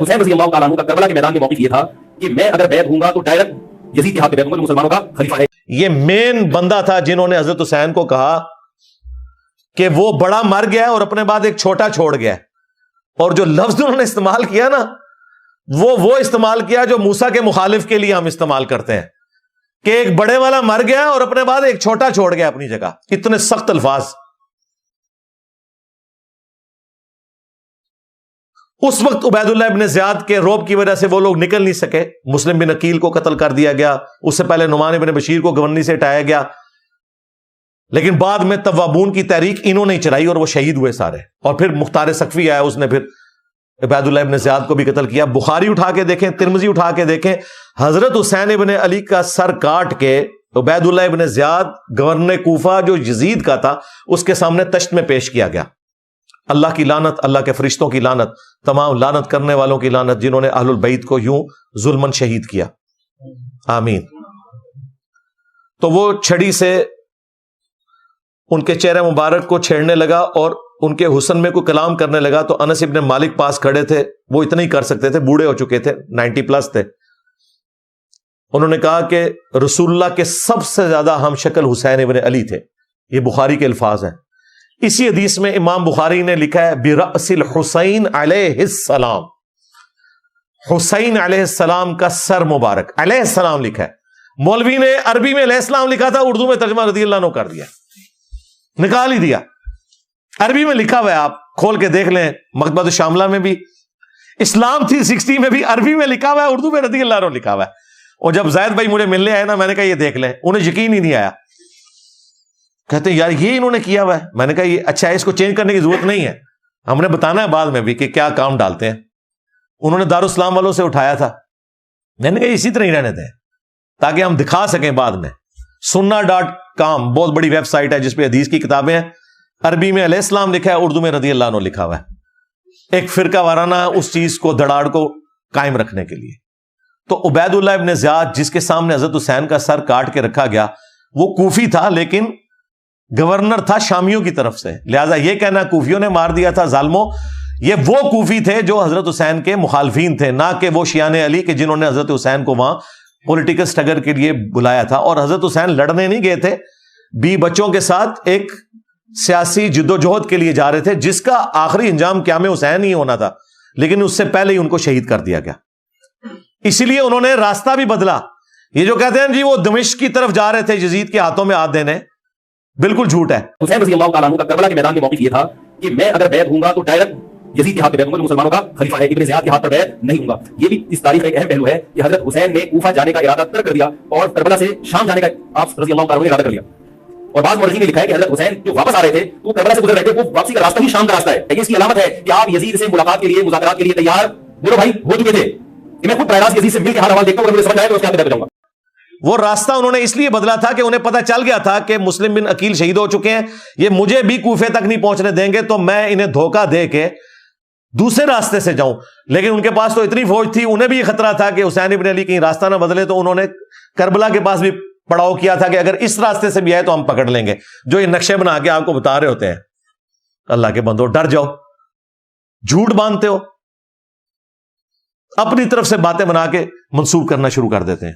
حسین رضی اللہ تعالیٰ عنہ کا کربلا کے میدان میں موقف یہ تھا کہ میں اگر بیعت ہوں گا تو ڈائریکٹ یزید کے ہاتھ میں بیعت ہوں گا جو مسلمانوں کا خلیفہ ہے. یہ مین بندہ تھا جنہوں نے حضرت حسین کو کہا کہ وہ بڑا مر گیا ہے اور اپنے بعد ایک چھوٹا چھوڑ گیا ہے. اور جو لفظ انہوں نے استعمال کیا نا وہ استعمال کیا جو موسیٰ کے مخالف کے لیے ہم استعمال کرتے ہیں کہ ایک بڑے والا مر گیا اور اپنے بعد ایک چھوٹا چھوڑ گیا اپنی جگہ. اتنے سخت الفاظ. اس وقت عبید اللہ ابن زیاد کے روب کی وجہ سے وہ لوگ نکل نہیں سکے. مسلم بن عقیل کو قتل کر دیا گیا. اس سے پہلے نعمان بن بشیر کو گورنری سے ہٹایا گیا. لیکن بعد میں توابون کی تحریک انہوں نے چلائی اور وہ شہید ہوئے سارے. اور پھر مختار سقفی آیا, اس نے پھر عبید اللہ ابن زیاد کو بھی قتل کیا. بخاری اٹھا کے دیکھیں, ترمذی اٹھا کے دیکھیں, حضرت حسین ابن علی کا سر کاٹ کے عبید اللہ ابن زیاد گورنر کوفہ جو یزید کا تھا اس کے سامنے تشت میں پیش کیا گیا. اللہ کی لعنت, اللہ کے فرشتوں کی لعنت, تمام لعنت کرنے والوں کی لعنت جنہوں نے اہل البیت کو یوں ظلمن شہید کیا. آمین. تو وہ چھڑی سے ان کے چہرے مبارک کو چھیڑنے لگا اور ان کے حسن میں کوئی کلام کرنے لگا. تو انس ابن مالک پاس کھڑے تھے, وہ اتنا ہی کر سکتے تھے, بوڑھے ہو چکے تھے, 90 پلس تھے. انہوں نے کہا کہ رسول اللہ کے سب سے زیادہ ہم شکل حسین ابن علی تھے. یہ بخاری کے الفاظ ہیں. اسی حدیث میں امام بخاری نے لکھا ہے برأس الحسین علیہ السلام. حسین علیہ السلام کا سر مبارک, علیہ السلام لکھا ہے. مولوی نے عربی میں علیہ السلام لکھا تھا, اردو میں ترجمہ رضی اللہ عنہ کر دیا, نکال ہی دیا. عربی میں لکھا ہوا ہے, آپ کھول کے دیکھ لیں. مکتبۃ الشاملہ میں بھی, اسلام 360 میں بھی عربی میں لکھا ہوا ہے, اردو میں رضی اللہ عنہ لکھا ہوا ہے. اور جب زید بھائی مجھے ملنے آئے نا, میں نے کہا یہ دیکھ لیں. انہیں یقین ہی نہیں آیا. کہتے ہیں یار یہ انہوں نے کیا ہوا ہے. میں نے کہا یہ اچھا ہے, اس کو چینج کرنے کی ضرورت نہیں ہے, ہم نے بتانا ہے بعد میں بھی کہ کیا کام ڈالتے ہیں. انہوں نے دارالاسلام والوں سے اٹھایا تھا. میں نے کہا اسی طرح ہی رہنے دیں تاکہ ہم دکھا سکیں بعد میں. sunna.com بہت بڑی ویب سائٹ ہے جس پہ حدیث کی کتابیں ہیں. عربی میں علیہ السلام لکھا ہے, اردو میں رضی اللہ عنہ لکھا ہوا ہے. ایک فرقہ وارانہ اس چیز کو دھڑاڑ کو قائم رکھنے کے لیے. تو عبید اللہ ابن زیاد جس کے سامنے حضرت حسین کا سر کاٹ کے رکھا گیا, وہ کوفی تھا لیکن گورنر تھا شامیوں کی طرف سے. لہذا یہ کہنا کوفیوں نے مار دیا تھا ظالموں, یہ وہ کوفی تھے جو حضرت حسین کے مخالفین تھے, نہ کہ وہ شیعان علی کے جنہوں نے حضرت حسین کو وہاں پولیٹیکل سٹرگل کے لیے بلایا تھا. اور حضرت حسین لڑنے نہیں گئے تھے, بچوں کے ساتھ ایک سیاسی جدوجہد کے لیے جا رہے تھے جس کا آخری انجام قیام حسین ہی ہونا تھا, لیکن اس سے پہلے ہی ان کو شہید کر دیا گیا. اسی لیے انہوں نے راستہ بھی بدلا. یہ جو کہتے ہیں جی وہ دمشق کی طرف جا رہے تھے یزید کے ہاتھوں میں ہاتھ دینے, بالکل جھوٹ ہے. حسین رضی اللہ تعالیٰ عنہ کا کربلا کے میدان میں موقف یہ تھا کہ میں اگر بیعت ہوں گا تو ڈائریکٹ یزید کے ہاتھ میں بیعت ہوں گا جو مسلمانوں کا خلیفہ ہے, ابن زیاد کے ہاتھ پر بیعت نہیں ہوں گا. یہ بھی اس تاریخ کا ایک اہم پہلو ہے کہ حضرت حسین نے کوفہ جانے کا ارادہ ترک کر دیا اور کربلا سے شام جانے کا آپ رضی اللہ تعالیٰ عنہ نے ارادہ کر لیا. اور بعض مورخین نے لکھا ہے کہ حضرت حسین جو واپس آ رہے تھے تو کربلا سے گزر رہے تھے, وہ واپسی کا راستہ ہی شام کا راستہ ہے. لیکن اس کی علامت ہے کہ آپ یزید سے ملاقات کے لیے, مذاکرات کے لیے تیار بولو بھائی ہو چکے تھے. میں خود براہ راست یزید سے مل کے حال حوال دیکھتا ہوں, اگر مجھے سمجھ آئے تو اس کے آگے بتاؤں گا. وہ راستہ انہوں نے اس لیے بدلا تھا کہ انہیں پتا چل گیا تھا کہ مسلم بن عقیل شہید ہو چکے ہیں, یہ مجھے بھی کوفے تک نہیں پہنچنے دیں گے, تو میں انہیں دھوکہ دے کے دوسرے راستے سے جاؤں. لیکن ان کے پاس تو اتنی فوج تھی, انہیں بھی یہ خطرہ تھا کہ حسین ابن علی کہیں راستہ نہ بدلے, تو انہوں نے کربلا کے پاس بھی پڑاؤ کیا تھا کہ اگر اس راستے سے بھی آئے تو ہم پکڑ لیں گے, جو یہ نقشے بنا کے آپ کو بتا رہے ہوتے ہیں. اللہ کے بندو ڈر جاؤ, جھوٹ باندھتے ہو, اپنی طرف سے باتیں بنا کے منسوب کرنا شروع کر دیتے ہیں.